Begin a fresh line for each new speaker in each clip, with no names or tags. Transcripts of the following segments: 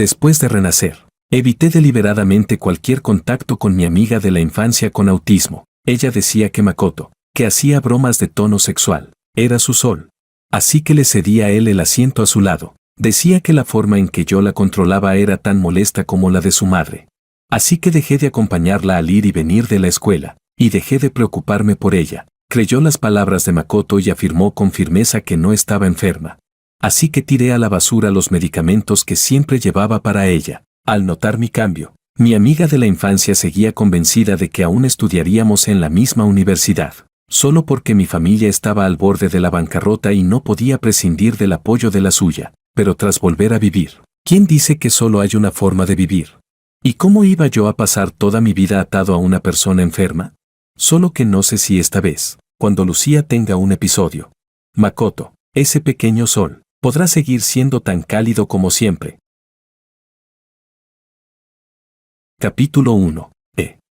Después de renacer, evité deliberadamente cualquier contacto con mi amiga de la infancia con autismo. Ella decía que Makoto, que hacía bromas de tono sexual, era su sol. Así que le cedí a él el asiento a su lado. Decía que la forma en que yo la controlaba era tan molesta como la de su madre. Así que dejé de acompañarla al ir y venir de la escuela, y dejé de preocuparme por ella. Creyó las palabras de Makoto y afirmó con firmeza que no estaba enferma. Así que tiré a la basura los medicamentos que siempre llevaba para ella. Al notar mi cambio, mi amiga de la infancia seguía convencida de que aún estudiaríamos en la misma universidad, solo porque mi familia estaba al borde de la bancarrota y no podía prescindir del apoyo de la suya. Pero tras volver a vivir, ¿quién dice que solo hay una forma de vivir? ¿Y cómo iba yo a pasar toda mi vida atado a una persona enferma? Solo que no sé si esta vez, cuando Lucía tenga un episodio, Makoto, ese pequeño sol, podrá seguir siendo tan cálido como siempre. Capítulo 1.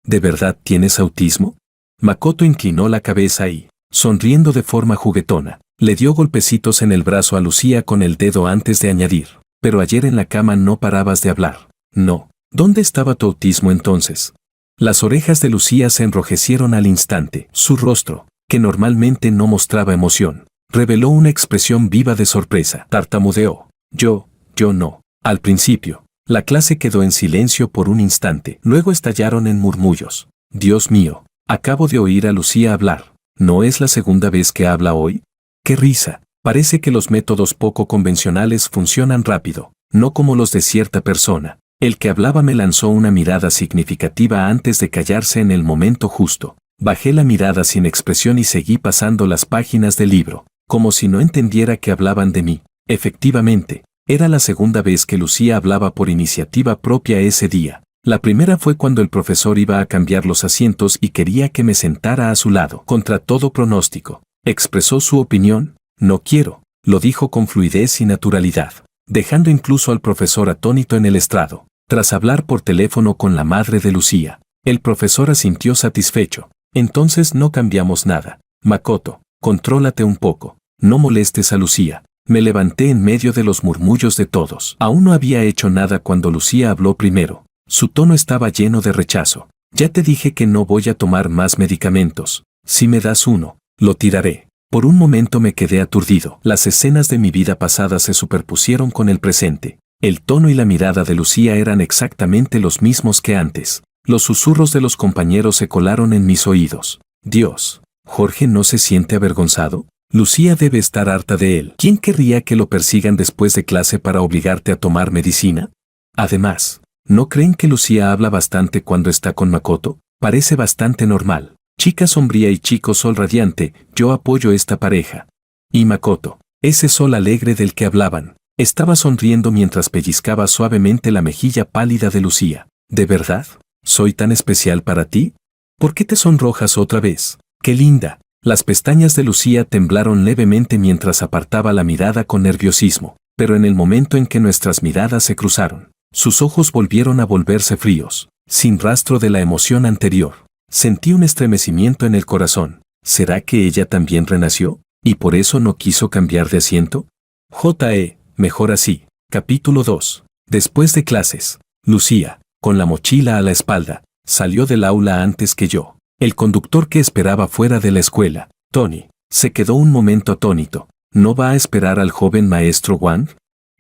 ¿De verdad tienes autismo? Makoto inclinó la cabeza y, sonriendo de forma juguetona, le dio golpecitos en el brazo a Lucía con el dedo antes de añadir, pero ayer en la cama no parabas de hablar. No, ¿dónde estaba tu autismo entonces? Las orejas de Lucía se enrojecieron al instante. Su rostro, que normalmente no mostraba emoción, reveló una expresión viva de sorpresa. Tartamudeó. Yo no. Al principio, la clase quedó en silencio por un instante. Luego estallaron en murmullos. Dios mío, acabo de oír a Lucía hablar. ¿No es la segunda vez que habla hoy? ¡Qué risa! Parece que los métodos poco convencionales funcionan rápido, no como los de cierta persona. El que hablaba me lanzó una mirada significativa antes de callarse en el momento justo. Bajé la mirada sin expresión y seguí pasando las páginas del libro, como si no entendiera que hablaban de mí. Efectivamente, era la segunda vez que Lucía hablaba por iniciativa propia ese día. La primera fue cuando el profesor iba a cambiar los asientos y quería que me sentara a su lado. Contra todo pronóstico, expresó su opinión. No quiero, lo dijo con fluidez y naturalidad, dejando incluso al profesor atónito en el estrado. Tras hablar por teléfono con la madre de Lucía, el profesor asintió satisfecho. Entonces no cambiamos nada. Makoto, contrólate un poco, no molestes a Lucía. Me levanté en medio de los murmullos de todos. Aún no había hecho nada cuando Lucía habló primero. Su tono estaba lleno de rechazo. Ya te dije que no voy a tomar más medicamentos. Si me das uno, lo tiraré. Por un momento me quedé aturdido. Las escenas de mi vida pasada se superpusieron con el presente. El tono y la mirada de Lucía eran exactamente los mismos que antes. Los susurros de los compañeros se colaron en mis oídos. Dios, ¿Jorge no se siente avergonzado? Lucía debe estar harta de él. ¿Quién querría que lo persigan después de clase para obligarte a tomar medicina? Además, ¿no creen que Lucía habla bastante cuando está con Makoto? Parece bastante normal. Chica sombría y chico sol radiante, yo apoyo esta pareja. Y Makoto, ese sol alegre del que hablaban, estaba sonriendo mientras pellizcaba suavemente la mejilla pálida de Lucía. ¿De verdad? ¿Soy tan especial para ti? ¿Por qué te sonrojas otra vez? ¡Qué linda! Las pestañas de Lucía temblaron levemente mientras apartaba la mirada con nerviosismo, pero en el momento en que nuestras miradas se cruzaron, sus ojos volvieron a volverse fríos, sin rastro de la emoción anterior. Sentí un estremecimiento en el corazón. ¿Será que ella también renació? ¿Y por eso no quiso cambiar de asiento? Mejor así. Capítulo 2. Después de clases, Lucía, con la mochila a la espalda, salió del aula antes que yo. El conductor que esperaba fuera de la escuela, Tony, se quedó un momento atónito. ¿No va a esperar al joven maestro Wang?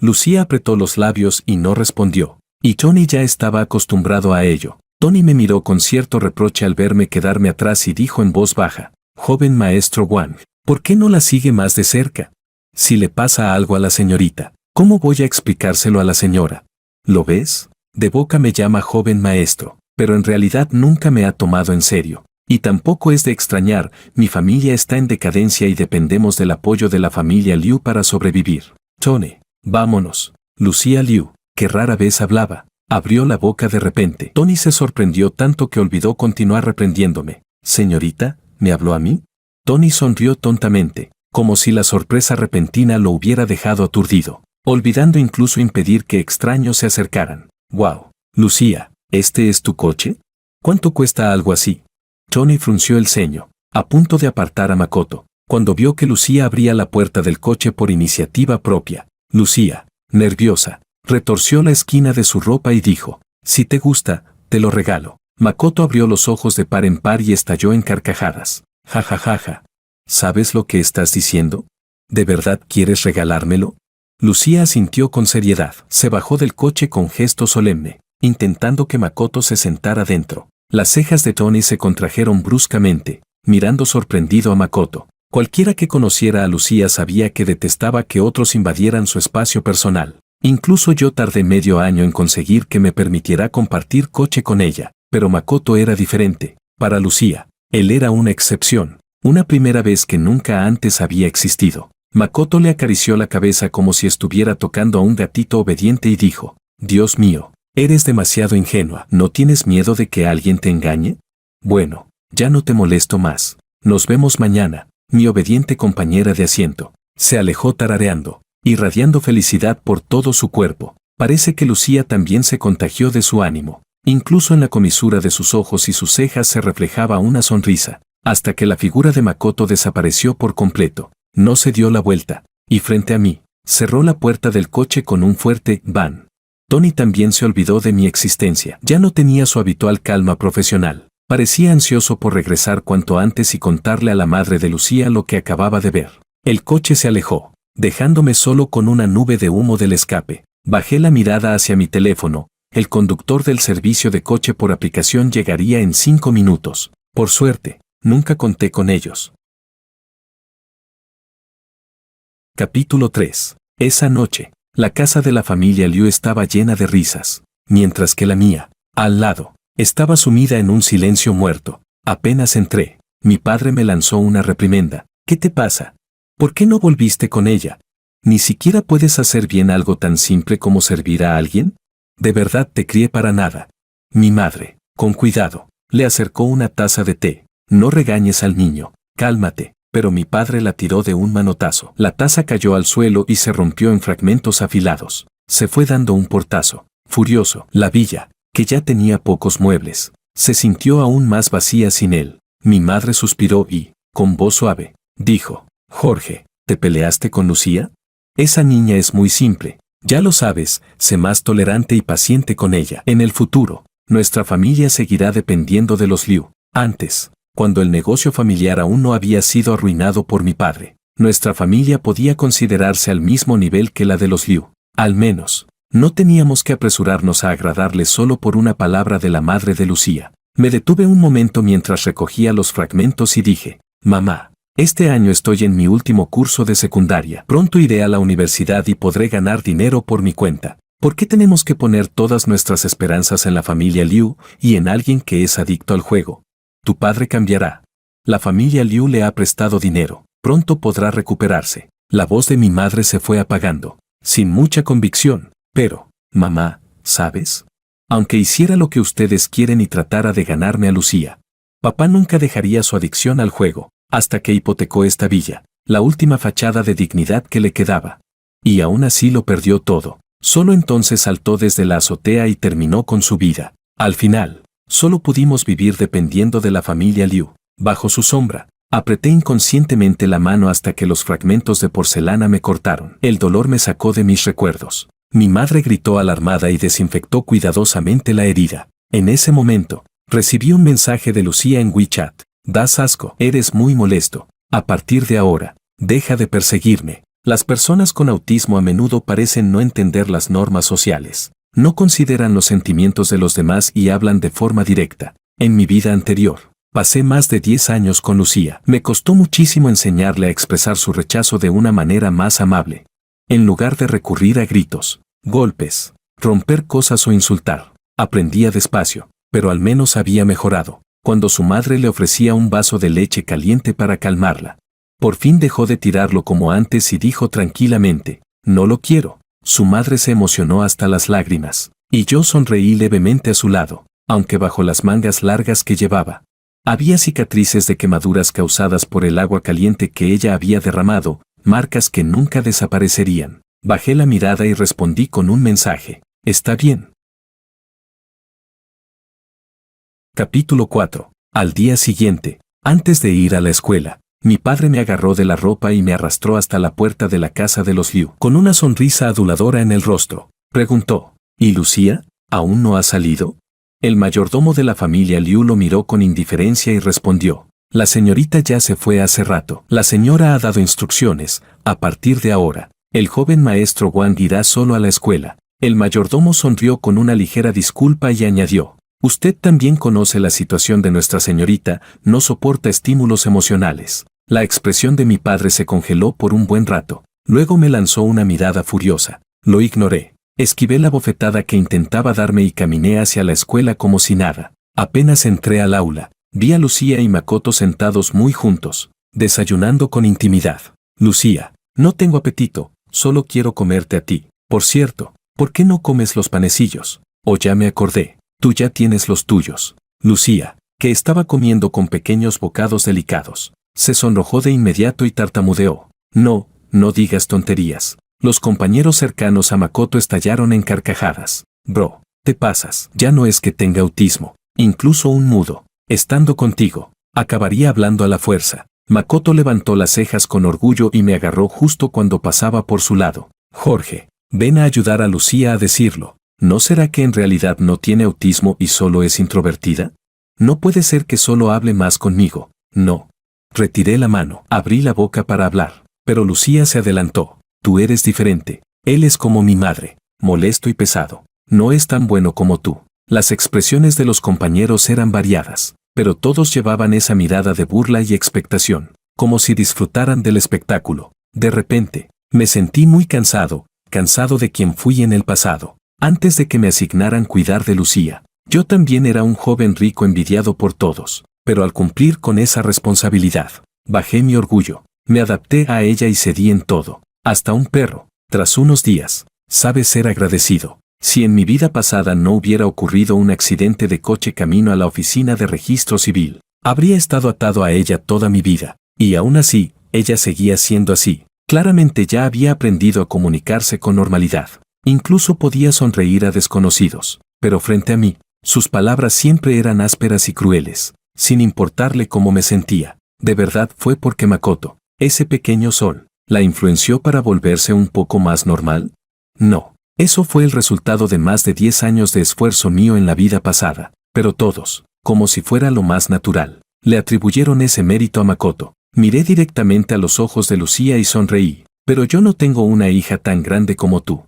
Lucía apretó los labios y no respondió. Y Tony ya estaba acostumbrado a ello. Tony me miró con cierto reproche al verme quedarme atrás y dijo en voz baja, «Joven maestro Wang, ¿por qué no la sigue más de cerca? Si le pasa algo a la señorita, ¿cómo voy a explicárselo a la señora? ¿Lo ves? De boca me llama joven maestro, pero en realidad nunca me ha tomado en serio. Y tampoco es de extrañar, mi familia está en decadencia y dependemos del apoyo de la familia Liu para sobrevivir. Tony, vámonos». Lucía Liu, que rara vez hablaba, abrió la boca de repente. Tony se sorprendió tanto que olvidó continuar reprendiéndome. «Señorita, ¿me habló a mí?» Tony sonrió tontamente, como si la sorpresa repentina lo hubiera dejado aturdido, olvidando incluso impedir que extraños se acercaran. «Wow, Lucía, ¿este es tu coche? ¿Cuánto cuesta algo así?» Tony frunció el ceño, a punto de apartar a Makoto, cuando vio que Lucía abría la puerta del coche por iniciativa propia. Lucía, nerviosa, Retorció la esquina de su ropa y dijo, si te gusta, te lo regalo. Makoto abrió los ojos de par en par y estalló en carcajadas. Ja ja ja ja. ¿Sabes lo que estás diciendo? ¿De verdad quieres regalármelo? Lucía asintió con seriedad. Se bajó del coche con gesto solemne, intentando que Makoto se sentara dentro. Las cejas de Tony se contrajeron bruscamente, mirando sorprendido a Makoto. Cualquiera que conociera a Lucía sabía que detestaba que otros invadieran su espacio personal. Incluso yo tardé medio año en conseguir que me permitiera compartir coche con ella, pero Makoto era diferente. Para Lucía, él era una excepción, una primera vez que nunca antes había existido. Makoto le acarició la cabeza como si estuviera tocando a un gatito obediente y dijo, Dios mío, eres demasiado ingenua. ¿No tienes miedo de que alguien te engañe? Bueno, ya no te molesto más. Nos vemos mañana, mi obediente compañera de asiento. Se alejó tarareando, irradiando felicidad por todo su cuerpo. Parece que Lucía también se contagió de su ánimo. Incluso en la comisura de sus ojos y sus cejas se reflejaba una sonrisa, hasta que la figura de Makoto desapareció por completo. No se dio la vuelta, y frente a mí, cerró la puerta del coche con un fuerte «ban». Tony también se olvidó de mi existencia. Ya no tenía su habitual calma profesional. Parecía ansioso por regresar cuanto antes y contarle a la madre de Lucía lo que acababa de ver. El coche se alejó, dejándome solo con una nube de humo del escape. Bajé la mirada hacia mi teléfono. El conductor del servicio de coche por aplicación llegaría en 5 minutos. Por suerte, nunca conté con ellos. Capítulo 3. Esa noche, la casa de la familia Liu estaba llena de risas, mientras que la mía, al lado, estaba sumida en un silencio muerto. Apenas entré, mi padre me lanzó una reprimenda. ¿Qué te pasa? ¿Por qué no volviste con ella? ¿Ni siquiera puedes hacer bien algo tan simple como servir a alguien? ¿De verdad te crié para nada? Mi madre, con cuidado, le acercó una taza de té. No regañes al niño, cálmate. Pero mi padre la tiró de un manotazo. La taza cayó al suelo y se rompió en fragmentos afilados. Se fue dando un portazo. Furioso, la villa, que ya tenía pocos muebles, se sintió aún más vacía sin él. Mi madre suspiró y, con voz suave, dijo, Jorge, ¿te peleaste con Lucía? Esa niña es muy simple. Ya lo sabes, sé más tolerante y paciente con ella. En el futuro, nuestra familia seguirá dependiendo de los Liu. Antes, cuando el negocio familiar aún no había sido arruinado por mi padre, nuestra familia podía considerarse al mismo nivel que la de los Liu. Al menos, no teníamos que apresurarnos a agradarle solo por una palabra de la madre de Lucía. Me detuve un momento mientras recogía los fragmentos y dije, mamá, este año estoy en mi último curso de secundaria. Pronto iré a la universidad y podré ganar dinero por mi cuenta. ¿Por qué tenemos que poner todas nuestras esperanzas en la familia Liu y en alguien que es adicto al juego? Tu padre cambiará. La familia Liu le ha prestado dinero. Pronto podrá recuperarse. La voz de mi madre se fue apagando, sin mucha convicción. Pero, mamá, ¿sabes? Aunque hiciera lo que ustedes quieren y tratara de ganarme a Lucía, papá nunca dejaría su adicción al juego, hasta que hipotecó esta villa, la última fachada de dignidad que le quedaba. Y aún así lo perdió todo. Solo entonces saltó desde la azotea y terminó con su vida. Al final, solo pudimos vivir dependiendo de la familia Liu. Bajo su sombra, apreté inconscientemente la mano hasta que los fragmentos de porcelana me cortaron. El dolor me sacó de mis recuerdos. Mi madre gritó alarmada y desinfectó cuidadosamente la herida. En ese momento, recibí un mensaje de Lucía en WeChat. Das asco, eres muy molesto. A partir de ahora, deja de perseguirme. Las personas con autismo a menudo parecen no entender las normas sociales. No consideran los sentimientos de los demás y hablan de forma directa. En mi vida anterior, pasé más de 10 años con Lucía. Me costó muchísimo enseñarle a expresar su rechazo de una manera más amable. En lugar de recurrir a gritos, golpes, romper cosas o insultar, aprendía despacio, pero al menos había mejorado. Cuando su madre le ofrecía un vaso de leche caliente para calmarla, por fin dejó de tirarlo como antes y dijo tranquilamente, no lo quiero. Su madre se emocionó hasta las lágrimas, y yo sonreí levemente a su lado, aunque bajo las mangas largas que llevaba había cicatrices de quemaduras causadas por el agua caliente que ella había derramado, marcas que nunca desaparecerían. Bajé la mirada y respondí con un mensaje, está bien. Capítulo 4. Al día siguiente, antes de ir a la escuela, mi padre me agarró de la ropa y me arrastró hasta la puerta de la casa de los Liu. Con una sonrisa aduladora en el rostro, Preguntó. ¿Y Lucía? ¿Aún no ha salido? El mayordomo de la familia Liu lo miró con indiferencia y respondió. La señorita ya se fue hace rato. La señora ha dado instrucciones. A partir de ahora, el joven maestro Wang irá solo a la escuela. El mayordomo sonrió con una ligera disculpa y añadió. Usted también conoce la situación de nuestra señorita, no soporta estímulos emocionales. La expresión de mi padre se congeló por un buen rato. Luego me lanzó una mirada furiosa. Lo ignoré. Esquivé la bofetada que intentaba darme y caminé hacia la escuela como si nada. Apenas entré al aula, vi a Lucía y Makoto sentados muy juntos, desayunando con intimidad. Lucía, no tengo apetito, solo quiero comerte a ti. Por cierto, ¿por qué no comes los panecillos? Oh, ya me acordé. Tú ya tienes los tuyos. Lucía, que estaba comiendo con pequeños bocados delicados, se sonrojó de inmediato y tartamudeó. No, no digas tonterías. Los compañeros cercanos a Makoto estallaron en carcajadas. Bro, te pasas. Ya no es que tenga autismo. Incluso un mudo, estando contigo, acabaría hablando a la fuerza. Makoto levantó las cejas con orgullo y me agarró justo cuando pasaba por su lado. Jorge, ven a ayudar a Lucía a decirlo. ¿No será que en realidad no tiene autismo y solo es introvertida? No puede ser que solo hable más conmigo. No. Retiré la mano, abrí la boca para hablar, pero Lucía se adelantó. Tú eres diferente. Él es como mi madre, molesto y pesado. No es tan bueno como tú. Las expresiones de los compañeros eran variadas, pero todos llevaban esa mirada de burla y expectación, como si disfrutaran del espectáculo. De repente, me sentí muy cansado de quien fui en el pasado. Antes de que me asignaran cuidar de Lucía, yo también era un joven rico envidiado por todos, pero al cumplir con esa responsabilidad, bajé mi orgullo, me adapté a ella y cedí en todo, hasta un perro. Tras unos días, sabes ser agradecido. Si en mi vida pasada no hubiera ocurrido un accidente de coche camino a la oficina de registro civil, habría estado atado a ella toda mi vida, y aún así, ella seguía siendo así. Claramente ya había aprendido a comunicarse con normalidad. Incluso podía sonreír a desconocidos, pero frente a mí, sus palabras siempre eran ásperas y crueles, sin importarle cómo me sentía. De verdad fue porque Makoto, ese pequeño sol, la influenció para volverse un poco más normal. No, eso fue el resultado de más de 10 años de esfuerzo mío en la vida pasada, pero todos, como si fuera lo más natural, le atribuyeron ese mérito a Makoto. Miré directamente a los ojos de Lucía y sonreí, pero yo no tengo una hija tan grande como tú.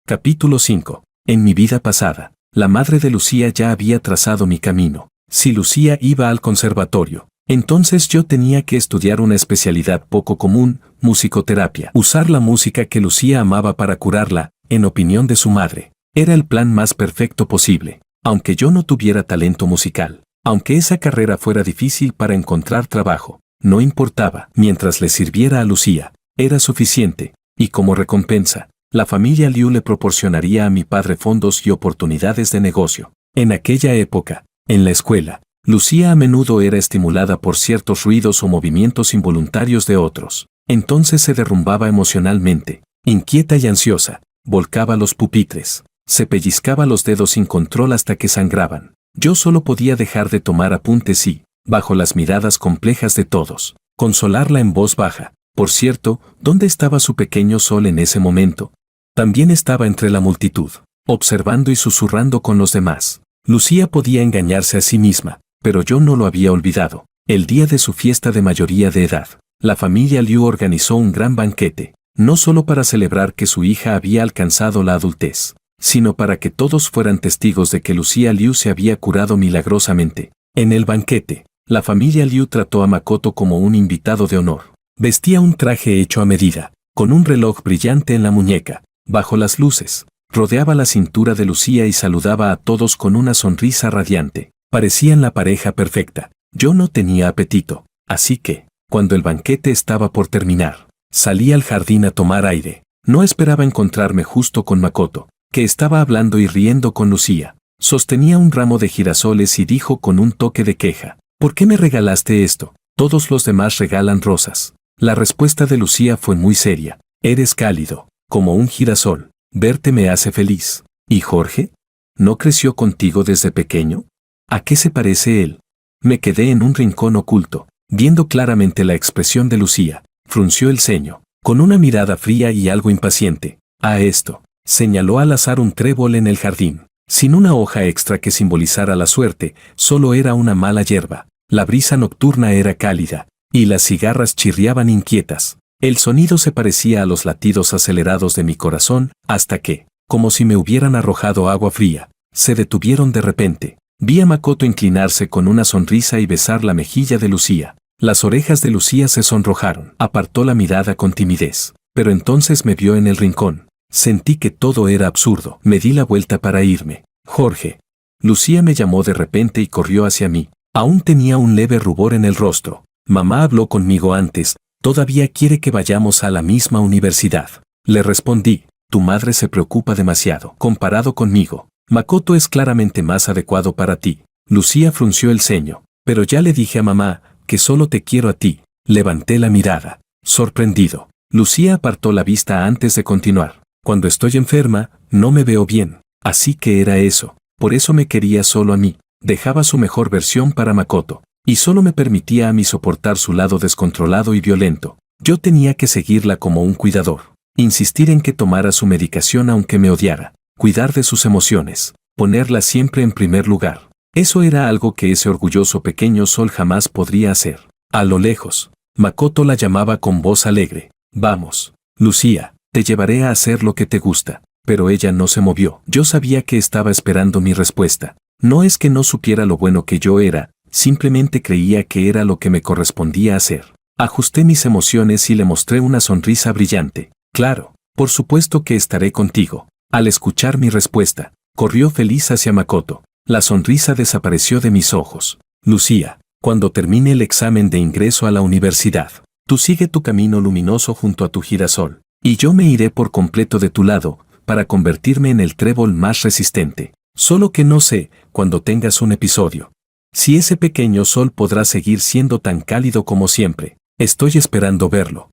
Capítulo 5. En mi vida pasada, la madre de Lucía ya había trazado mi camino. Si Lucía iba al conservatorio, entonces yo tenía que estudiar una especialidad poco común, musicoterapia. Usar la música que Lucía amaba para curarla, en opinión de su madre, era el plan más perfecto posible. Aunque yo no tuviera talento musical, aunque esa carrera fuera difícil para encontrar trabajo, no importaba. Mientras le sirviera a Lucía, era suficiente, y como recompensa, la familia Liu le proporcionaría a mi padre fondos y oportunidades de negocio. En aquella época, en la escuela, Lucía a menudo era estimulada por ciertos ruidos o movimientos involuntarios de otros. Entonces se derrumbaba emocionalmente, inquieta y ansiosa, volcaba los pupitres, se pellizcaba los dedos sin control hasta que sangraban. Yo solo podía dejar de tomar apuntes y, bajo las miradas complejas de todos, consolarla en voz baja. Por cierto, ¿dónde estaba su pequeño sol en ese momento? También estaba entre la multitud, observando y susurrando con los demás. Lucía podía engañarse a sí misma, pero yo no lo había olvidado. El día de su fiesta de mayoría de edad, la familia Liu organizó un gran banquete, no solo para celebrar que su hija había alcanzado la adultez, sino para que todos fueran testigos de que Lucía Liu se había curado milagrosamente. En el banquete, la familia Liu trató a Makoto como un invitado de honor. Vestía un traje hecho a medida, con un reloj brillante en la muñeca. Bajo las luces, rodeaba la cintura de Lucía y saludaba a todos con una sonrisa radiante. Parecían la pareja perfecta. Yo no tenía apetito, así que, cuando el banquete estaba por terminar, salí al jardín a tomar aire. No esperaba encontrarme justo con Makoto, que estaba hablando y riendo con Lucía. Sostenía un ramo de girasoles y dijo con un toque de queja: ¿Por qué me regalaste esto? Todos los demás regalan rosas. La respuesta de Lucía fue muy seria. Eres cálido, como un girasol. Verte me hace feliz. ¿Y Jorge? ¿No creció contigo desde pequeño? ¿A qué se parece él? Me quedé en un rincón oculto, viendo claramente la expresión de Lucía. Frunció el ceño. con una mirada fría y algo impaciente. A esto, señaló al azar un trébol en el jardín, sin una hoja extra que simbolizara la suerte, solo era una mala hierba. La brisa nocturna era cálida, y las cigarras chirriaban inquietas. El sonido se parecía a los latidos acelerados de mi corazón, hasta que, como si me hubieran arrojado agua fría, se detuvieron de repente. Vi a Makoto inclinarse con una sonrisa y besar la mejilla de Lucía. Las orejas de Lucía se sonrojaron. Apartó la mirada con timidez, pero entonces me vio en el rincón. Sentí que todo era absurdo. Me di la vuelta para irme. Jorge. Lucía me llamó de repente y corrió hacia mí. Aún tenía un leve rubor en el rostro. Mamá habló conmigo antes. Todavía quiere que vayamos a la misma universidad. Le respondí. Tu madre se preocupa demasiado. Comparado conmigo, Makoto es claramente más adecuado para ti. Lucía frunció el ceño. Pero ya le dije a mamá que solo te quiero a ti. Levanté la mirada. Sorprendido. Lucía apartó la vista antes de continuar. Cuando estoy enferma, no me veo bien. Así que era eso. Por eso me quería solo a mí. Dejaba su mejor versión para Makoto. Y solo me permitía a mí soportar su lado descontrolado y violento. Yo tenía que seguirla como un cuidador. Insistir en que tomara su medicación aunque me odiara. Cuidar de sus emociones. Ponerla siempre en primer lugar. Eso era algo que ese orgulloso pequeño sol jamás podría hacer. A lo lejos, Makoto la llamaba con voz alegre. Vamos, Lucía, te llevaré a hacer lo que te gusta. Pero ella no se movió. Yo sabía que estaba esperando mi respuesta. No es que no supiera lo bueno que yo era, simplemente creía que era lo que me correspondía hacer. Ajusté mis emociones y le mostré una sonrisa brillante. Claro, por supuesto que estaré contigo. Al escuchar mi respuesta, corrió feliz hacia Makoto. La sonrisa desapareció de mis ojos. Lucía, cuando termine el examen de ingreso a la universidad, tú sigue tu camino luminoso junto a tu girasol, y yo me iré por completo de tu lado, para convertirme en el trébol más resistente. Solo que no sé, cuando tengas un episodio, si ese pequeño sol podrá seguir siendo tan cálido como siempre. Estoy esperando verlo.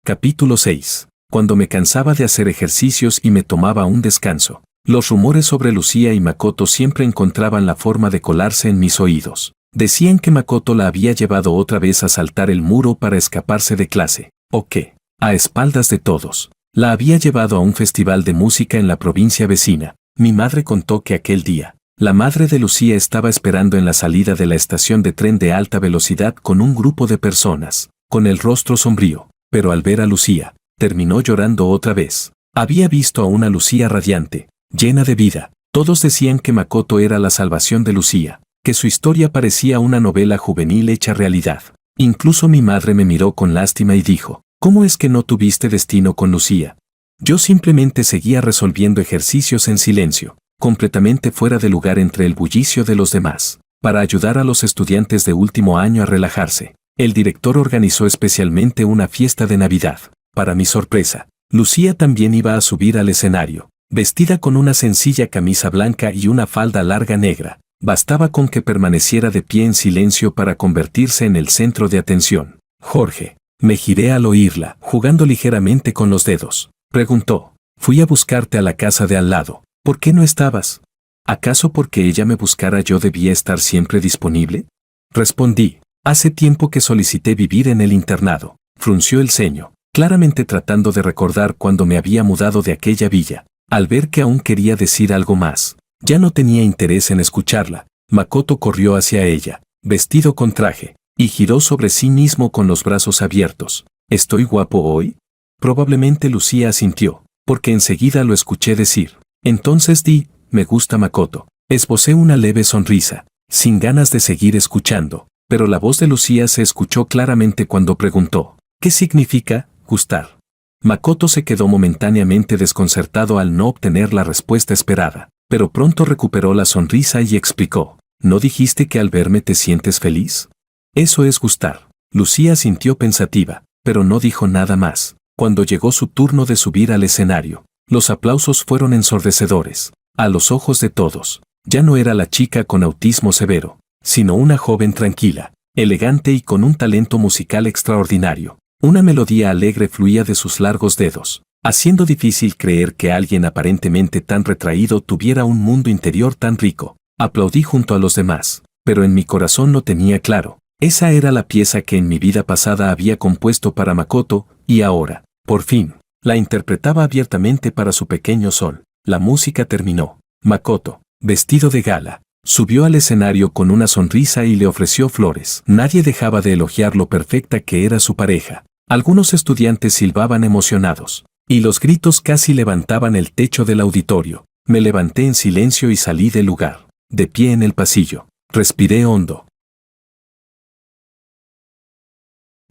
Capítulo 6. Cuando me cansaba de hacer ejercicios y me tomaba un descanso, los rumores sobre Lucía y Makoto siempre encontraban la forma de colarse en mis oídos. Decían que Makoto la había llevado otra vez a saltar el muro para escaparse de clase, o que, a espaldas de todos, la había llevado a un festival de música en la provincia vecina. Mi madre contó que aquel día, la madre de Lucía estaba esperando en la salida de la estación de tren de alta velocidad con un grupo de personas, con el rostro sombrío, pero al ver a Lucía, terminó llorando otra vez. Había visto a una Lucía radiante, llena de vida. Todos decían que Makoto era la salvación de Lucía, que su historia parecía una novela juvenil hecha realidad. Incluso mi madre me miró con lástima y dijo, ¿cómo es que no tuviste destino con Lucía? Yo simplemente seguía resolviendo ejercicios en silencio, completamente fuera de lugar entre el bullicio de los demás, para ayudar a los estudiantes de último año a relajarse. El director organizó especialmente una fiesta de Navidad. Para mi sorpresa, Lucía también iba a subir al escenario, vestida con una sencilla camisa blanca y una falda larga negra. Bastaba con que permaneciera de pie en silencio para convertirse en el centro de atención. Jorge, me giré al oírla, jugando ligeramente con los dedos. Preguntó, fui a buscarte a la casa de al lado. ¿Por qué no estabas? ¿Acaso porque ella me buscara yo debía estar siempre disponible? Respondí, hace tiempo que solicité vivir en el internado. Frunció el ceño, claramente tratando de recordar cuando me había mudado de aquella villa. Al ver que aún quería decir algo más, ya no tenía interés en escucharla. Makoto corrió hacia ella, vestido con traje, y giró sobre sí mismo con los brazos abiertos. ¿Estoy guapo hoy? Probablemente Lucía asintió, porque enseguida lo escuché decir. Entonces me gusta Makoto. Esbocé una leve sonrisa, sin ganas de seguir escuchando, pero la voz de Lucía se escuchó claramente cuando preguntó, ¿qué significa gustar? Makoto se quedó momentáneamente desconcertado al no obtener la respuesta esperada, pero pronto recuperó la sonrisa y explicó, ¿no dijiste que al verme te sientes feliz? Eso es gustar. Lucía sintió pensativa, pero no dijo nada más. Cuando llegó su turno de subir al escenario, los aplausos fueron ensordecedores. A los ojos de todos, ya no era la chica con autismo severo, sino una joven tranquila, elegante y con un talento musical extraordinario. Una melodía alegre fluía de sus largos dedos, haciendo difícil creer que alguien aparentemente tan retraído tuviera un mundo interior tan rico. Aplaudí junto a los demás, pero en mi corazón lo tenía claro. Esa era la pieza que en mi vida pasada había compuesto para Makoto, y ahora, por fin, la interpretaba abiertamente para su pequeño Sol. La música terminó. Makoto, vestido de gala, subió al escenario con una sonrisa y le ofreció flores. Nadie dejaba de elogiar lo perfecta que era su pareja. Algunos estudiantes silbaban emocionados, y los gritos casi levantaban el techo del auditorio. Me levanté en silencio y salí del lugar. De pie en el pasillo, respiré hondo.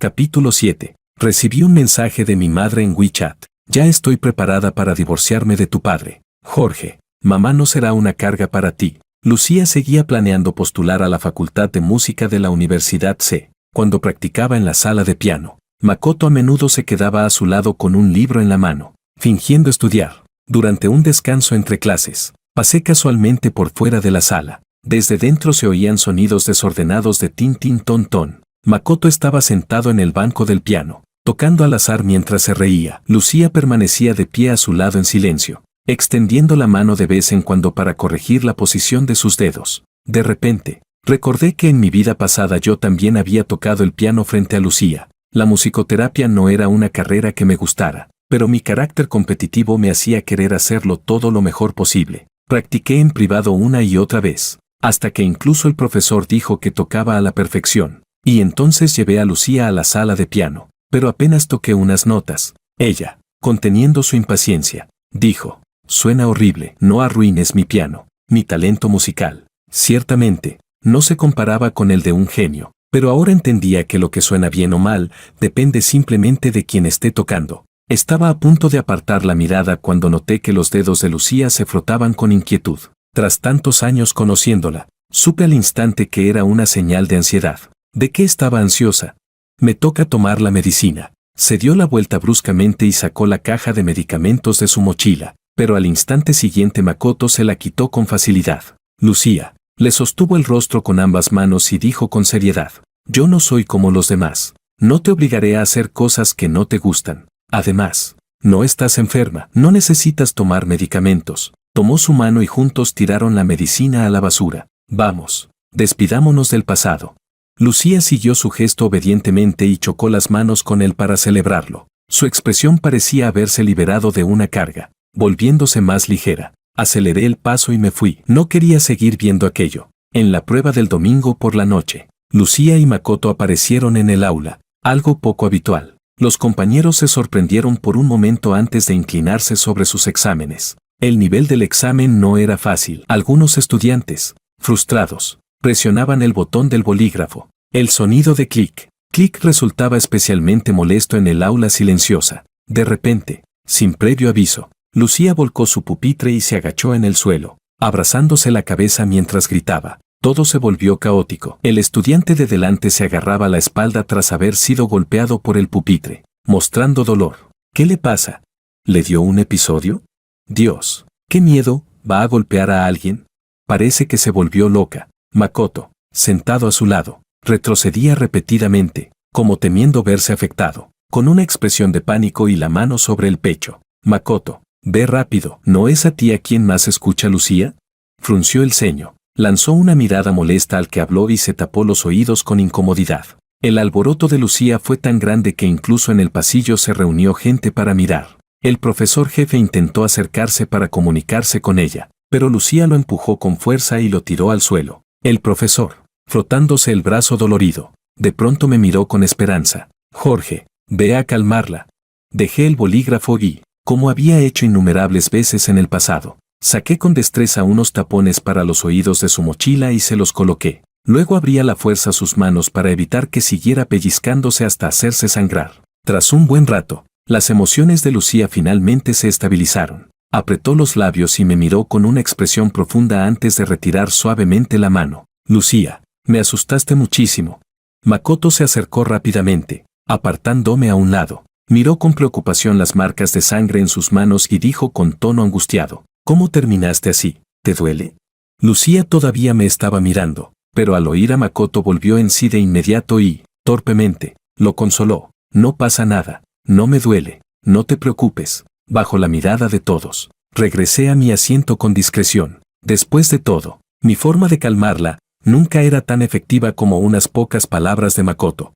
Capítulo 7. Recibí un mensaje de mi madre en WeChat. Ya estoy preparada para divorciarme de tu padre. Jorge, mamá no será una carga para ti. Lucía seguía planeando postular a la Facultad de Música de la Universidad C. Cuando practicaba en la sala de piano, Makoto a menudo se quedaba a su lado con un libro en la mano, fingiendo estudiar. Durante un descanso entre clases, pasé casualmente por fuera de la sala. Desde dentro se oían sonidos desordenados de tin tin ton ton. Makoto estaba sentado en el banco del piano, tocando al azar mientras se reía. Lucía permanecía de pie a su lado en silencio, extendiendo la mano de vez en cuando para corregir la posición de sus dedos. De repente, recordé que en mi vida pasada yo también había tocado el piano frente a Lucía. La musicoterapia no era una carrera que me gustara, pero mi carácter competitivo me hacía querer hacerlo todo lo mejor posible. Practiqué en privado una y otra vez, hasta que incluso el profesor dijo que tocaba a la perfección. Y entonces llevé a Lucía a la sala de piano, pero apenas toqué unas notas. Ella, conteniendo su impaciencia, dijo: «Suena horrible, no arruines mi piano, mi talento musical». Ciertamente, no se comparaba con el de un genio, pero ahora entendía que lo que suena bien o mal depende simplemente de quien esté tocando. Estaba a punto de apartar la mirada cuando noté que los dedos de Lucía se frotaban con inquietud. Tras tantos años conociéndola, supe al instante que era una señal de ansiedad. ¿De qué estaba ansiosa? «Me toca tomar la medicina». Se dio la vuelta bruscamente y sacó la caja de medicamentos de su mochila, pero al instante siguiente Makoto se la quitó con facilidad. Lucía le sostuvo el rostro con ambas manos y dijo con seriedad: «Yo no soy como los demás. No te obligaré a hacer cosas que no te gustan. Además, no estás enferma, no necesitas tomar medicamentos». Tomó su mano y juntos tiraron la medicina a la basura. «Vamos, despidámonos del pasado». Lucía siguió su gesto obedientemente y chocó las manos con él para celebrarlo. Su expresión parecía haberse liberado de una carga, volviéndose más ligera. Aceleré el paso y me fui. No quería seguir viendo aquello. En la prueba del domingo por la noche, Lucía y Makoto aparecieron en el aula, algo poco habitual. Los compañeros se sorprendieron por un momento antes de inclinarse sobre sus exámenes. El nivel del examen no era fácil. Algunos estudiantes, frustrados, presionaban el botón del bolígrafo. El sonido de clic, clic resultaba especialmente molesto en el aula silenciosa. De repente, sin previo aviso, Lucía volcó su pupitre y se agachó en el suelo, abrazándose la cabeza mientras gritaba. Todo se volvió caótico. El estudiante de delante se agarraba la espalda tras haber sido golpeado por el pupitre, mostrando dolor. ¿Qué le pasa? ¿Le dio un episodio? Dios, qué miedo, ¿va a golpear a alguien? Parece que se volvió loca. Makoto, sentado a su lado, retrocedía repetidamente, como temiendo verse afectado, con una expresión de pánico y la mano sobre el pecho. «Makoto, ve rápido, ¿no es a ti a quien más escucha Lucía?» Frunció el ceño, lanzó una mirada molesta al que habló y se tapó los oídos con incomodidad. El alboroto de Lucía fue tan grande que incluso en el pasillo se reunió gente para mirar. El profesor jefe intentó acercarse para comunicarse con ella, pero Lucía lo empujó con fuerza y lo tiró al suelo. El profesor, frotándose el brazo dolorido, de pronto me miró con esperanza. «Jorge, ve a calmarla». Dejé el bolígrafo y, como había hecho innumerables veces en el pasado, saqué con destreza unos tapones para los oídos de su mochila y se los coloqué. Luego abrí a la fuerza sus manos para evitar que siguiera pellizcándose hasta hacerse sangrar. Tras un buen rato, las emociones de Lucía finalmente se estabilizaron. Apretó los labios y me miró con una expresión profunda antes de retirar suavemente la mano. «Lucía, me asustaste muchísimo». Makoto se acercó rápidamente, apartándome a un lado. Miró con preocupación las marcas de sangre en sus manos y dijo con tono angustiado: «¿Cómo terminaste así? ¿Te duele?» Lucía todavía me estaba mirando, pero al oír a Makoto volvió en sí de inmediato y, torpemente, lo consoló. «No pasa nada, no me duele, no te preocupes». Bajo la mirada de todos, regresé a mi asiento con discreción. Después de todo, mi forma de calmarla nunca era tan efectiva como unas pocas palabras de Makoto.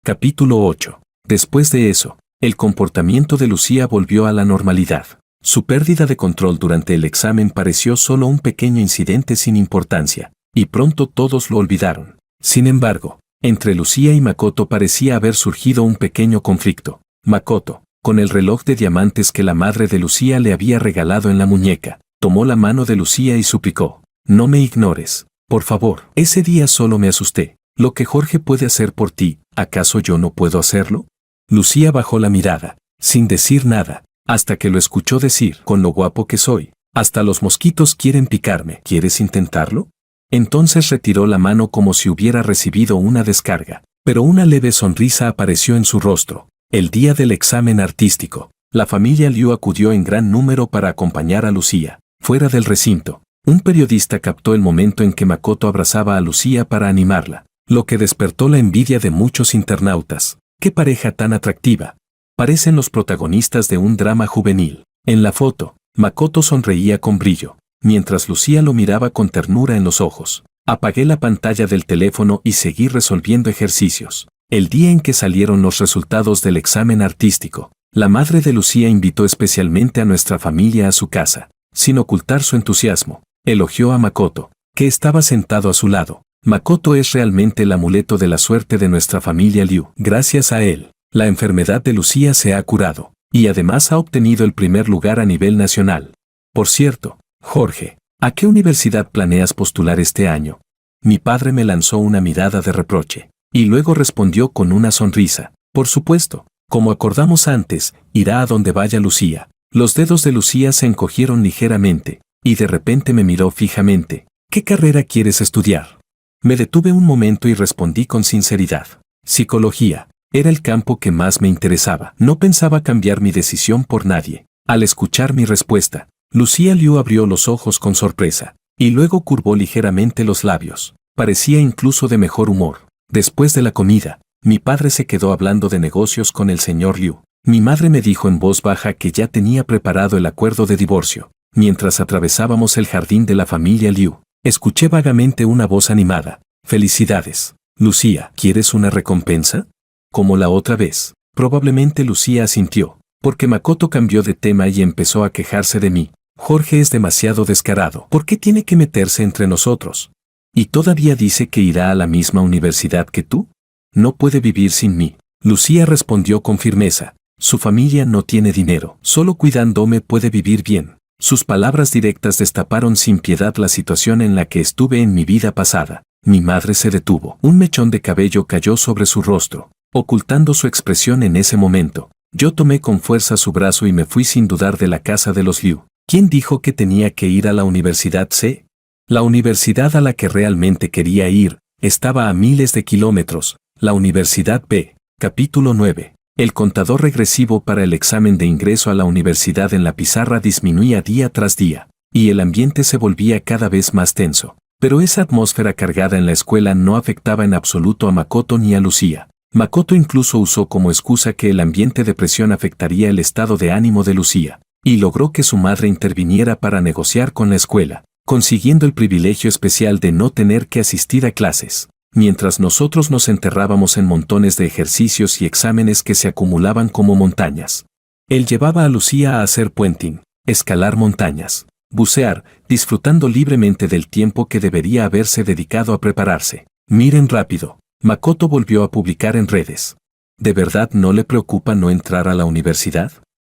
Capítulo 8. Después de eso, el comportamiento de Lucía volvió a la normalidad. Su pérdida de control durante el examen pareció solo un pequeño incidente sin importancia, y pronto todos lo olvidaron. Sin embargo, entre Lucía y Makoto parecía haber surgido un pequeño conflicto. Makoto, con el reloj de diamantes que la madre de Lucía le había regalado en la muñeca, tomó la mano de Lucía y suplicó: «No me ignores, por favor. Ese día solo me asusté. Lo que Jorge puede hacer por ti, ¿acaso yo no puedo hacerlo?». Lucía bajó la mirada, sin decir nada, hasta que lo escuchó decir: «Con lo guapo que soy, hasta los mosquitos quieren picarme. ¿Quieres intentarlo?». Entonces retiró la mano como si hubiera recibido una descarga, pero una leve sonrisa apareció en su rostro. El día del examen artístico, la familia Liu acudió en gran número para acompañar a Lucía. Fuera del recinto, un periodista captó el momento en que Makoto abrazaba a Lucía para animarla, lo que despertó la envidia de muchos internautas. ¡Qué pareja tan atractiva! Parecen los protagonistas de un drama juvenil. En la foto, Makoto sonreía con brillo, mientras Lucía lo miraba con ternura en los ojos. Apagué la pantalla del teléfono y seguí resolviendo ejercicios. El día en que salieron los resultados del examen artístico, la madre de Lucía invitó especialmente a nuestra familia a su casa. Sin ocultar su entusiasmo, elogió a Makoto, que estaba sentado a su lado. Makoto es realmente el amuleto de la suerte de nuestra familia Liu. Gracias a él, la enfermedad de Lucía se ha curado, y además ha obtenido el primer lugar a nivel nacional. Por cierto, Jorge, ¿a qué universidad planeas postular este año?». Mi padre me lanzó una mirada de reproche, y luego respondió con una sonrisa: «Por supuesto, como acordamos antes, irá a donde vaya Lucía». Los dedos de Lucía se encogieron ligeramente, y de repente me miró fijamente. «¿Qué carrera quieres estudiar?». Me detuve un momento y respondí con sinceridad: «Psicología». Era el campo que más me interesaba. No pensaba cambiar mi decisión por nadie. Al escuchar mi respuesta, Lucía Liu abrió los ojos con sorpresa, y luego curvó ligeramente los labios. Parecía incluso de mejor humor. Después de la comida, mi padre se quedó hablando de negocios con el señor Liu. Mi madre me dijo en voz baja que ya tenía preparado el acuerdo de divorcio. Mientras atravesábamos el jardín de la familia Liu, escuché vagamente una voz animada: «Felicidades, Lucía. ¿Quieres una recompensa?». Como la otra vez, probablemente Lucía asintió, porque Makoto cambió de tema y empezó a quejarse de mí. «Jorge es demasiado descarado. ¿Por qué tiene que meterse entre nosotros? Y todavía dice que irá a la misma universidad que tú. No puede vivir sin mí». Lucía respondió con firmeza: «Su familia no tiene dinero. Solo cuidándome puede vivir bien». Sus palabras directas destaparon sin piedad la situación en la que estuve en mi vida pasada. Mi madre se detuvo. Un mechón de cabello cayó sobre su rostro, ocultando su expresión en ese momento. Yo tomé con fuerza su brazo y me fui sin dudar de la casa de los Liu. ¿Quién dijo que tenía que ir a la Universidad C? La universidad a la que realmente quería ir estaba a miles de kilómetros, la Universidad B. Capítulo 9. El contador regresivo para el examen de ingreso a la universidad en la pizarra disminuía día tras día, y el ambiente se volvía cada vez más tenso. Pero esa atmósfera cargada en la escuela no afectaba en absoluto a Makoto ni a Lucía. Makoto incluso usó como excusa que el ambiente de presión afectaría el estado de ánimo de Lucía, y logró que su madre interviniera para negociar con la escuela, consiguiendo el privilegio especial de no tener que asistir a clases. Mientras nosotros nos enterrábamos en montones de ejercicios y exámenes que se acumulaban como montañas. Él llevaba a Lucía a hacer puenting, escalar montañas, bucear, disfrutando libremente del tiempo que debería haberse dedicado a prepararse. «Miren rápido», Makoto volvió a publicar en redes. ¿De verdad no le preocupa no entrar a la universidad?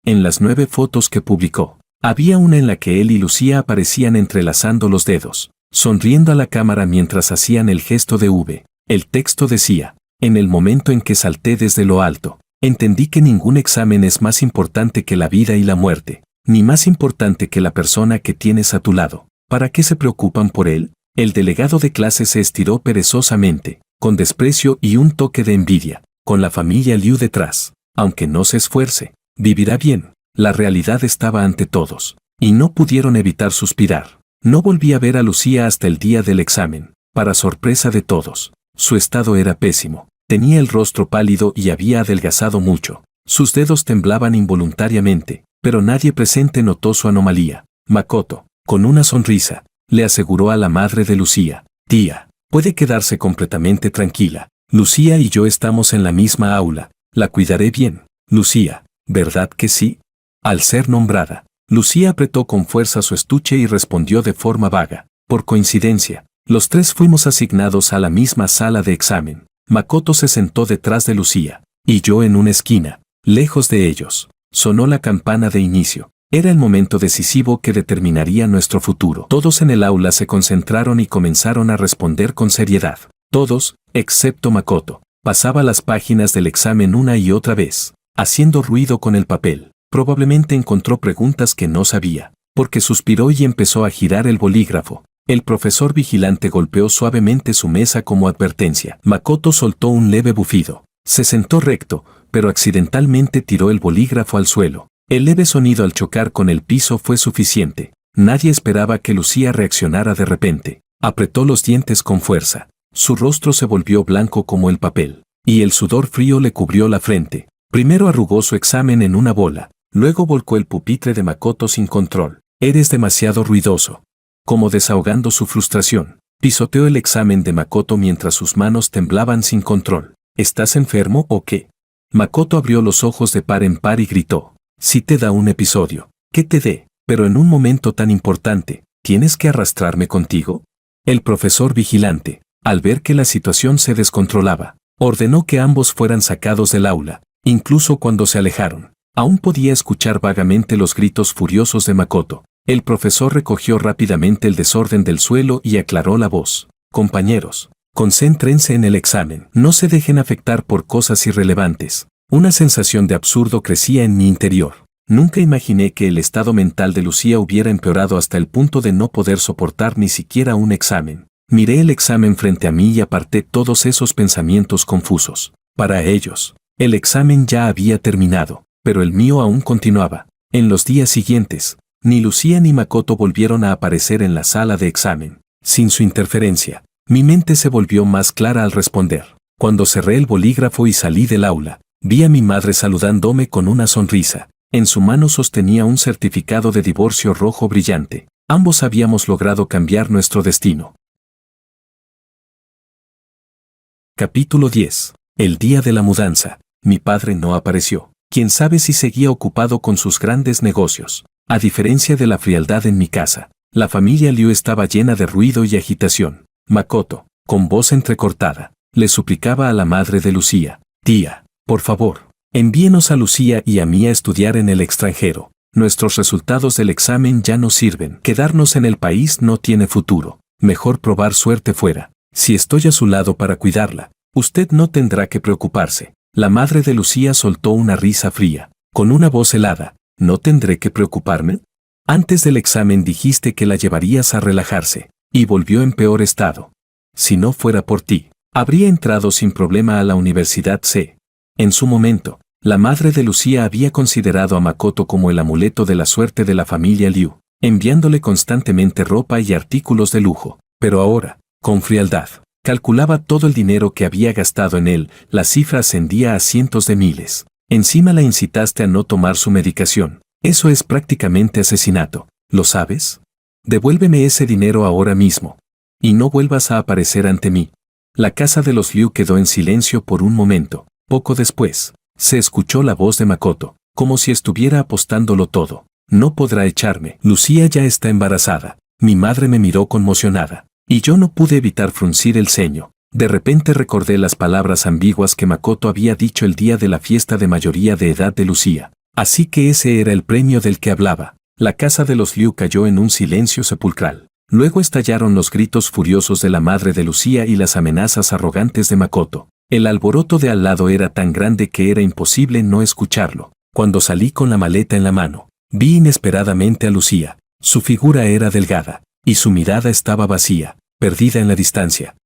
En las 9 fotos que publicó, había una en la que él y Lucía aparecían entrelazando los dedos, sonriendo a la cámara mientras hacían el gesto de V. El texto decía: «En el momento en que salté desde lo alto, entendí que ningún examen es más importante que la vida y la muerte, ni más importante que la persona que tienes a tu lado. ¿Para qué se preocupan por él?». El delegado de clase se estiró perezosamente, con desprecio y un toque de envidia, con la familia Liu detrás. «Aunque no se esfuerce, vivirá bien». La realidad estaba ante todos, y no pudieron evitar suspirar. No volví a ver a Lucía hasta el día del examen. Para sorpresa de todos, su estado era pésimo. Tenía el rostro pálido y había adelgazado mucho. Sus dedos temblaban involuntariamente, pero nadie presente notó su anomalía. Makoto, con una sonrisa, le aseguró a la madre de Lucía. Tía, puede quedarse completamente tranquila. Lucía y yo estamos en la misma aula. La cuidaré bien. Lucía, ¿verdad que sí? Al ser nombrada, Lucía apretó con fuerza su estuche y respondió de forma vaga. Por coincidencia, los tres fuimos asignados a la misma sala de examen. Makoto se sentó detrás de Lucía, y yo en una esquina, lejos de ellos. Sonó la campana de inicio. Era el momento decisivo que determinaría nuestro futuro. Todos en el aula se concentraron y comenzaron a responder con seriedad. Todos, excepto Makoto. Pasaba las páginas del examen una y otra vez, haciendo ruido con el papel. Probablemente encontró preguntas que no sabía, porque suspiró y empezó a girar el bolígrafo. El profesor vigilante golpeó suavemente su mesa como advertencia. Makoto soltó un leve bufido. Se sentó recto, pero accidentalmente tiró el bolígrafo al suelo. El leve sonido al chocar con el piso fue suficiente. Nadie esperaba que Lucía reaccionara de repente. Apretó los dientes con fuerza. Su rostro se volvió blanco como el papel, y el sudor frío le cubrió la frente. Primero arrugó su examen en una bola, luego volcó el pupitre de Makoto sin control. Eres demasiado ruidoso. Como desahogando su frustración, pisoteó el examen de Makoto mientras sus manos temblaban sin control. ¿Estás enfermo o qué? Makoto abrió los ojos de par en par y gritó. Si te da un episodio, que te dé, pero en un momento tan importante, ¿tienes que arrastrarme contigo? El profesor vigilante, al ver que la situación se descontrolaba, ordenó que ambos fueran sacados del aula. Incluso cuando se alejaron, aún podía escuchar vagamente los gritos furiosos de Makoto. El profesor recogió rápidamente el desorden del suelo y aclaró la voz. Compañeros, concéntrense en el examen. No se dejen afectar por cosas irrelevantes. Una sensación de absurdo crecía en mi interior. Nunca imaginé que el estado mental de Lucía hubiera empeorado hasta el punto de no poder soportar ni siquiera un examen. Miré el examen frente a mí y aparté todos esos pensamientos confusos. Para ellos, el examen ya había terminado, pero el mío aún continuaba. En los días siguientes, ni Lucía ni Makoto volvieron a aparecer en la sala de examen. Sin su interferencia, mi mente se volvió más clara al responder. Cuando cerré el bolígrafo y salí del aula, vi a mi madre saludándome con una sonrisa. En su mano sostenía un certificado de divorcio rojo brillante. Ambos habíamos logrado cambiar nuestro destino. Capítulo 10. El día de la mudanza. Mi padre no apareció. Quién sabe si seguía ocupado con sus grandes negocios. A diferencia de la frialdad en mi casa, la familia Liu estaba llena de ruido y agitación. Makoto, con voz entrecortada, le suplicaba a la madre de Lucía. Tía, por favor, envíenos a Lucía y a mí a estudiar en el extranjero. Nuestros resultados del examen ya no sirven. Quedarnos en el país no tiene futuro. Mejor probar suerte fuera. Si estoy a su lado para cuidarla, usted no tendrá que preocuparse. La madre de Lucía soltó una risa fría, con una voz helada. ¿No tendré que preocuparme? Antes del examen dijiste que la llevarías a relajarse, y volvió en peor estado. Si no fuera por ti, habría entrado sin problema a la Universidad C. En su momento, la madre de Lucía había considerado a Makoto como el amuleto de la suerte de la familia Liu, enviándole constantemente ropa y artículos de lujo. Pero ahora, con frialdad, calculaba todo el dinero que había gastado en él. La cifra ascendía a cientos de miles. Encima la incitaste a no tomar su medicación. Eso es prácticamente asesinato. ¿Lo sabes? Devuélveme ese dinero ahora mismo. Y no vuelvas a aparecer ante mí. La casa de los Liu quedó en silencio por un momento. Poco después, se escuchó la voz de Makoto, como si estuviera apostándolo todo. No podrá echarme. Lucía ya está embarazada. Mi madre me miró conmocionada, y yo no pude evitar fruncir el ceño. De repente recordé las palabras ambiguas que Makoto había dicho el día de la fiesta de mayoría de edad de Lucía. Así que ese era el premio del que hablaba. La casa de los Liu cayó en un silencio sepulcral. Luego estallaron los gritos furiosos de la madre de Lucía y las amenazas arrogantes de Makoto. El alboroto de al lado era tan grande que era imposible no escucharlo. Cuando salí con la maleta en la mano, vi inesperadamente a Lucía. Su figura era delgada, y su mirada estaba vacía, perdida en la distancia.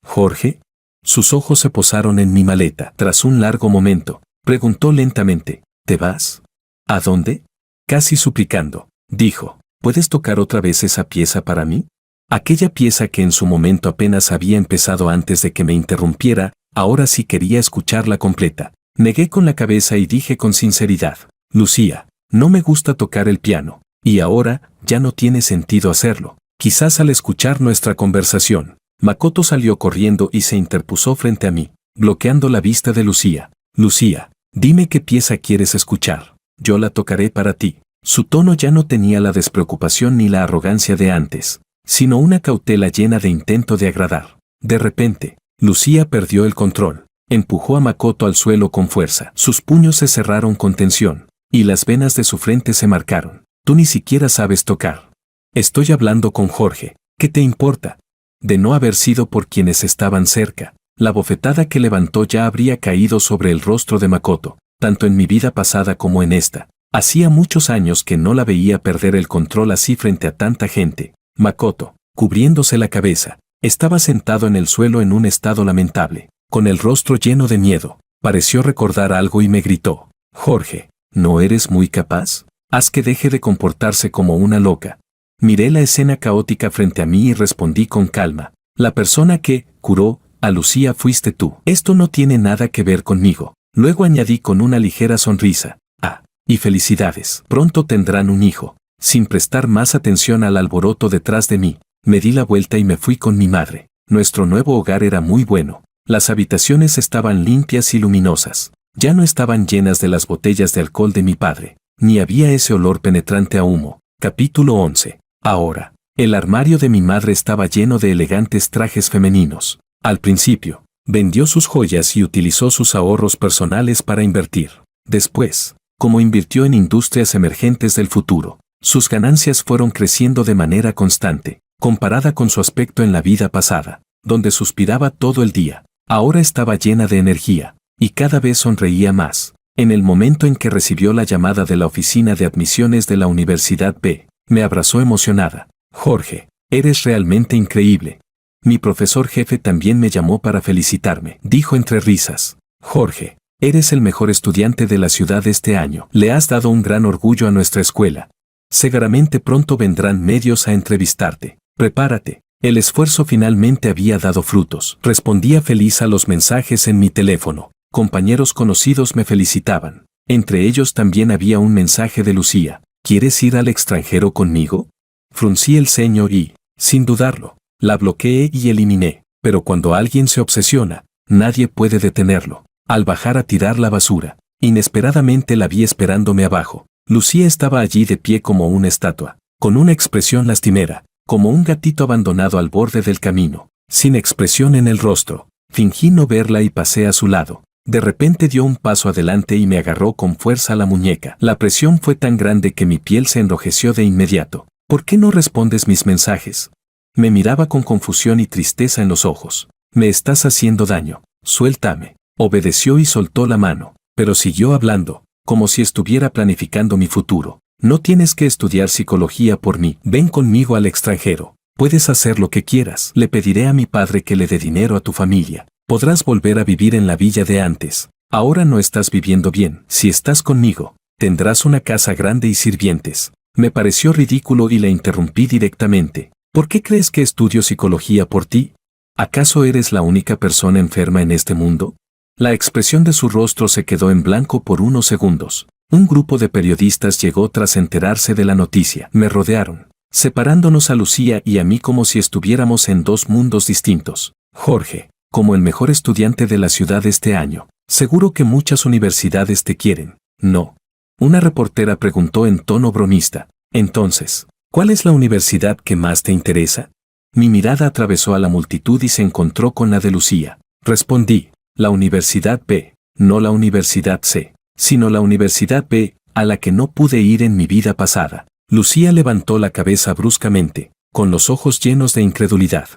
¿Jorge? Sus ojos se posaron en mi maleta. Tras un largo momento, preguntó lentamente, ¿te vas? ¿A dónde? Casi suplicando, dijo, ¿puedes tocar otra vez esa pieza para mí? Aquella pieza que en su momento apenas había empezado antes de que me interrumpiera, ahora sí quería escucharla completa. Negué con la cabeza y dije con sinceridad, Lucía, no me gusta tocar el piano. Y ahora, ya no tiene sentido hacerlo. Quizás al escuchar nuestra conversación, Makoto salió corriendo y se interpuso frente a mí, bloqueando la vista de Lucía. Lucía, dime qué pieza quieres escuchar. Yo la tocaré para ti. Su tono ya no tenía la despreocupación ni la arrogancia de antes, sino una cautela llena de intento de agradar. De repente, Lucía perdió el control. Empujó a Makoto al suelo con fuerza. Sus puños se cerraron con tensión, y las venas de su frente se marcaron. Tú ni siquiera sabes tocar. Estoy hablando con Jorge. ¿Qué te importa? De no haber sido por quienes estaban cerca, la bofetada que levantó ya habría caído sobre el rostro de Makoto, tanto en mi vida pasada como en esta. Hacía muchos años que no la veía perder el control así frente a tanta gente. Makoto, cubriéndose la cabeza, estaba sentado en el suelo en un estado lamentable, con el rostro lleno de miedo. Pareció recordar algo y me gritó: Jorge, ¿no eres muy capaz? Haz que deje de comportarse como una loca. Miré la escena caótica frente a mí y respondí con calma: la persona que curó a Lucía fuiste tú. Esto no tiene nada que ver conmigo. Luego añadí con una ligera sonrisa: ah, y felicidades. Pronto tendrán un hijo. Sin prestar más atención al alboroto detrás de mí, me di la vuelta y me fui con mi madre. Nuestro nuevo hogar era muy bueno. Las habitaciones estaban limpias y luminosas. Ya no estaban llenas de las botellas de alcohol de mi padre, ni había ese olor penetrante a humo. Capítulo 11. Ahora, el armario de mi madre estaba lleno de elegantes trajes femeninos. Al principio, vendió sus joyas y utilizó sus ahorros personales para invertir. Después, como invirtió en industrias emergentes del futuro, sus ganancias fueron creciendo de manera constante, comparada con su aspecto en la vida pasada, donde suspiraba todo el día. Ahora estaba llena de energía, y cada vez sonreía más. En el momento en que recibió la llamada de la oficina de admisiones de la Universidad B, me abrazó emocionada. Jorge, eres realmente increíble. Mi profesor jefe también me llamó para felicitarme, dijo entre risas. Jorge, eres el mejor estudiante de la ciudad este año. Le has dado un gran orgullo a nuestra escuela. Seguramente pronto vendrán medios a entrevistarte. Prepárate. El esfuerzo finalmente había dado frutos. Respondía feliz a los mensajes en mi teléfono. Compañeros conocidos me felicitaban. Entre ellos también había un mensaje de Lucía. ¿Quieres ir al extranjero conmigo? Fruncí el ceño y, sin dudarlo, la bloqueé y eliminé. Pero cuando alguien se obsesiona, nadie puede detenerlo. Al bajar a tirar la basura, inesperadamente la vi esperándome abajo. Lucía estaba allí de pie como una estatua, con una expresión lastimera, como un gatito abandonado al borde del camino, sin expresión en el rostro. Fingí no verla y pasé a su lado. De repente dio un paso adelante y me agarró con fuerza la muñeca. La presión fue tan grande que mi piel se enrojeció de inmediato. ¿Por qué no respondes mis mensajes? Me miraba con confusión y tristeza en los ojos. Me estás haciendo daño. Suéltame. Obedeció y soltó la mano, pero siguió hablando, como si estuviera planificando mi futuro. No tienes que estudiar psicología por mí. Ven conmigo al extranjero. Puedes hacer lo que quieras. Le pediré a mi padre que le dé dinero a tu familia. Podrás volver a vivir en la villa de antes. Ahora no estás viviendo bien. Si estás conmigo, tendrás una casa grande y sirvientes. Me pareció ridículo y la interrumpí directamente. ¿Por qué crees que estudio psicología por ti? ¿Acaso eres la única persona enferma en este mundo? La expresión de su rostro se quedó en blanco por unos segundos. Un grupo de periodistas llegó tras enterarse de la noticia. Me rodearon, separándonos a Lucía y a mí como si estuviéramos en dos mundos distintos. Jorge, como el mejor estudiante de la ciudad este año, seguro que muchas universidades te quieren, ¿no? Una reportera preguntó en tono bromista. Entonces, ¿cuál es la universidad que más te interesa? Mi mirada atravesó a la multitud y se encontró con la de Lucía. Respondí: la Universidad B, no la Universidad C, sino la Universidad B, a la que no pude ir en mi vida pasada. Lucía levantó la cabeza bruscamente, con los ojos llenos de incredulidad.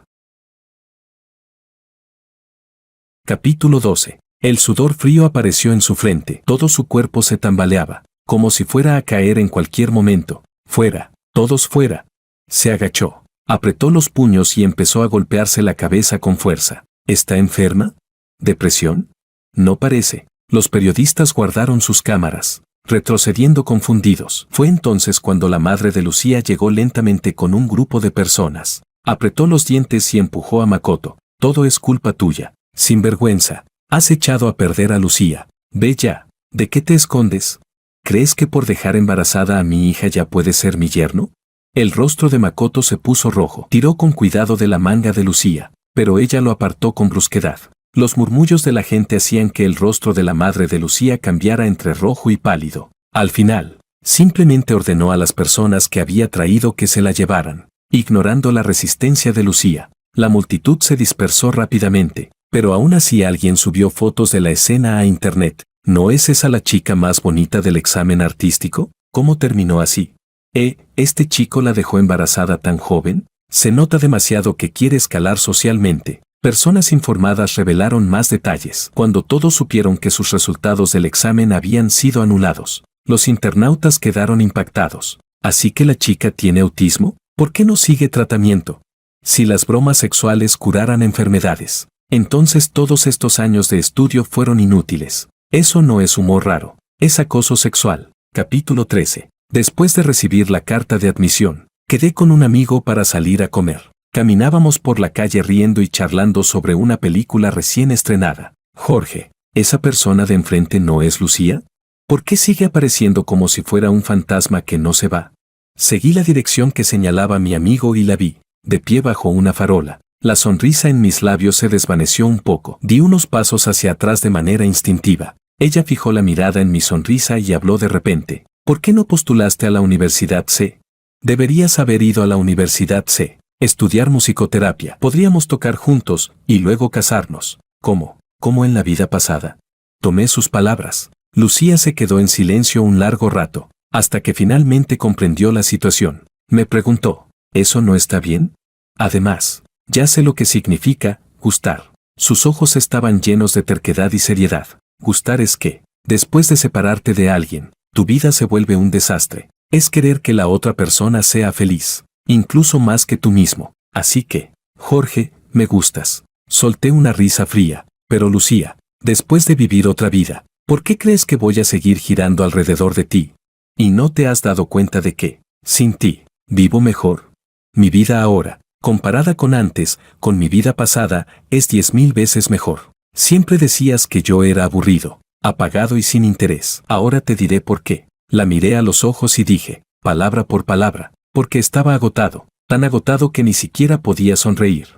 Capítulo 12. El sudor frío apareció en su frente. Todo su cuerpo se tambaleaba, como si fuera a caer en cualquier momento. Fuera, todos fuera. Se agachó, apretó los puños y empezó a golpearse la cabeza con fuerza. ¿Está enferma? ¿Depresión? No parece. Los periodistas guardaron sus cámaras, retrocediendo confundidos. Fue entonces cuando la madre de Lucía llegó lentamente con un grupo de personas. Apretó los dientes y empujó a Makoto. Todo es culpa tuya. Sinvergüenza. Has echado a perder a Lucía. Ve ya. ¿De qué te escondes? ¿Crees que por dejar embarazada a mi hija ya puede ser mi yerno? El rostro de Makoto se puso rojo. Tiró con cuidado de la manga de Lucía, pero ella lo apartó con brusquedad. Los murmullos de la gente hacían que el rostro de la madre de Lucía cambiara entre rojo y pálido. Al final, simplemente ordenó a las personas que había traído que se la llevaran. Ignorando la resistencia de Lucía, la multitud se dispersó rápidamente, pero aún así alguien subió fotos de la escena a internet. ¿No es esa la chica más bonita del examen artístico? ¿Cómo terminó así? ¿Este chico la dejó embarazada tan joven? Se nota demasiado que quiere escalar socialmente. Personas informadas revelaron más detalles. Cuando todos supieron que sus resultados del examen habían sido anulados, los internautas quedaron impactados. ¿Así que la chica tiene autismo? ¿Por qué no sigue tratamiento? Si las bromas sexuales curaran enfermedades, entonces todos estos años de estudio fueron inútiles. Eso no es humor raro, es acoso sexual. Capítulo 13. Después de recibir la carta de admisión, quedé con un amigo para salir a comer. Caminábamos por la calle riendo y charlando sobre una película recién estrenada. Jorge, ¿esa persona de enfrente no es Lucía? ¿Por qué sigue apareciendo como si fuera un fantasma que no se va? Seguí la dirección que señalaba mi amigo y la vi, de pie bajo una farola. La sonrisa en mis labios se desvaneció un poco. Di unos pasos hacia atrás de manera instintiva. Ella fijó la mirada en mi sonrisa y habló de repente. ¿Por qué no postulaste a la Universidad C? Deberías haber ido a la Universidad C. Estudiar musicoterapia. Podríamos tocar juntos y luego casarnos. ¿Cómo? ¿Cómo en la vida pasada? Tomé sus palabras. Lucía se quedó en silencio un largo rato, hasta que finalmente comprendió la situación. Me preguntó, ¿eso no está bien? Además, ya sé lo que significa gustar. Sus ojos estaban llenos de terquedad y seriedad. Gustar es que, después de separarte de alguien, tu vida se vuelve un desastre. Es querer que la otra persona sea feliz, incluso más que tú mismo. Así que, Jorge, me gustas. Solté una risa fría. Pero Lucía, después de vivir otra vida, ¿por qué crees que voy a seguir girando alrededor de ti? ¿Y no te has dado cuenta de que, sin ti, vivo mejor? Mi vida ahora, comparada con antes, con mi vida pasada, es 10.000 veces mejor. Siempre decías que yo era aburrido, apagado y sin interés. Ahora te diré por qué. La miré a los ojos y dije, palabra por palabra, porque estaba agotado, tan agotado que ni siquiera podía sonreír.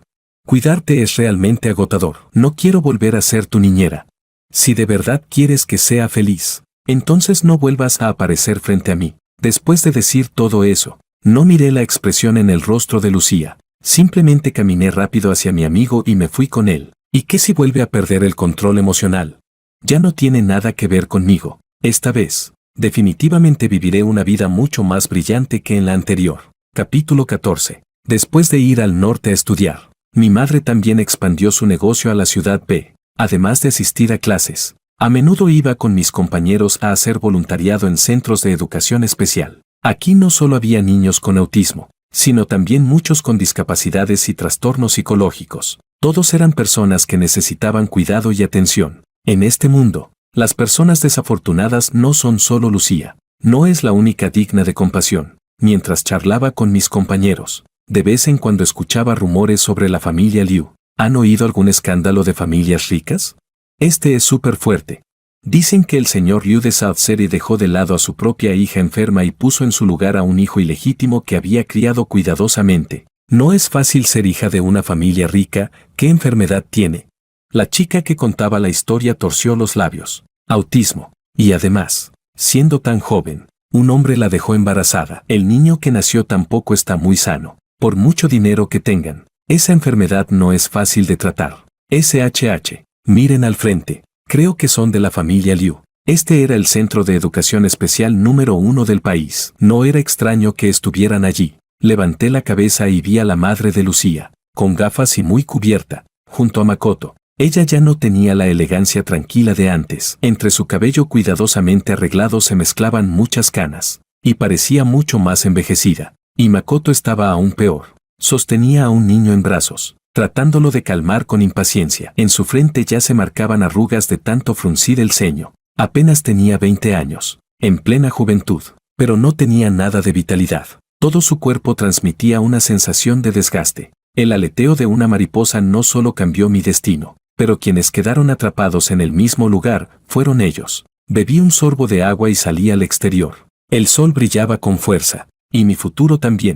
Cuidarte es realmente agotador. No quiero volver a ser tu niñera. Si de verdad quieres que sea feliz, entonces no vuelvas a aparecer frente a mí. Después de decir todo eso, no miré la expresión en el rostro de Lucía. Simplemente caminé rápido hacia mi amigo y me fui con él. ¿Y qué si vuelve a perder el control emocional? Ya no tiene nada que ver conmigo. Esta vez, definitivamente viviré una vida mucho más brillante que en la anterior. Capítulo 14. Después de ir al norte a estudiar, mi madre también expandió su negocio a la ciudad B. Además de asistir a clases, a menudo iba con mis compañeros a hacer voluntariado en centros de educación especial. Aquí no solo había niños con autismo, sino también muchos con discapacidades y trastornos psicológicos. Todos eran personas que necesitaban cuidado y atención. En este mundo, las personas desafortunadas no son solo Lucía. No es la única digna de compasión. Mientras charlaba con mis compañeros, de vez en cuando escuchaba rumores sobre la familia Liu. ¿Han oído algún escándalo de familias ricas? Este es súper fuerte. Dicen que el señor Liu de South City dejó de lado a su propia hija enferma y puso en su lugar a un hijo ilegítimo que había criado cuidadosamente. No es fácil ser hija de una familia rica. ¿Qué enfermedad tiene? La chica que contaba la historia torció los labios. Autismo. Y además, siendo tan joven, un hombre la dejó embarazada. El niño que nació tampoco está muy sano. Por mucho dinero que tengan, esa enfermedad no es fácil de tratar. SHH. Miren al frente. Creo que son de la familia Liu. Este era el centro de educación especial número 1 del país. No era extraño que estuvieran allí. Levanté la cabeza y vi a la madre de Lucía, con gafas y muy cubierta, junto a Makoto. Ella ya no tenía la elegancia tranquila de antes. Entre su cabello cuidadosamente arreglado se mezclaban muchas canas, y parecía mucho más envejecida. Y Makoto estaba aún peor. Sostenía a un niño en brazos, tratándolo de calmar con impaciencia. En su frente ya se marcaban arrugas de tanto fruncir el ceño. Apenas tenía 20 años, en plena juventud, pero no tenía nada de vitalidad. Todo su cuerpo transmitía una sensación de desgaste. El aleteo de una mariposa no solo cambió mi destino, pero quienes quedaron atrapados en el mismo lugar fueron ellos. Bebí un sorbo de agua y salí al exterior. El sol brillaba con fuerza, y mi futuro también.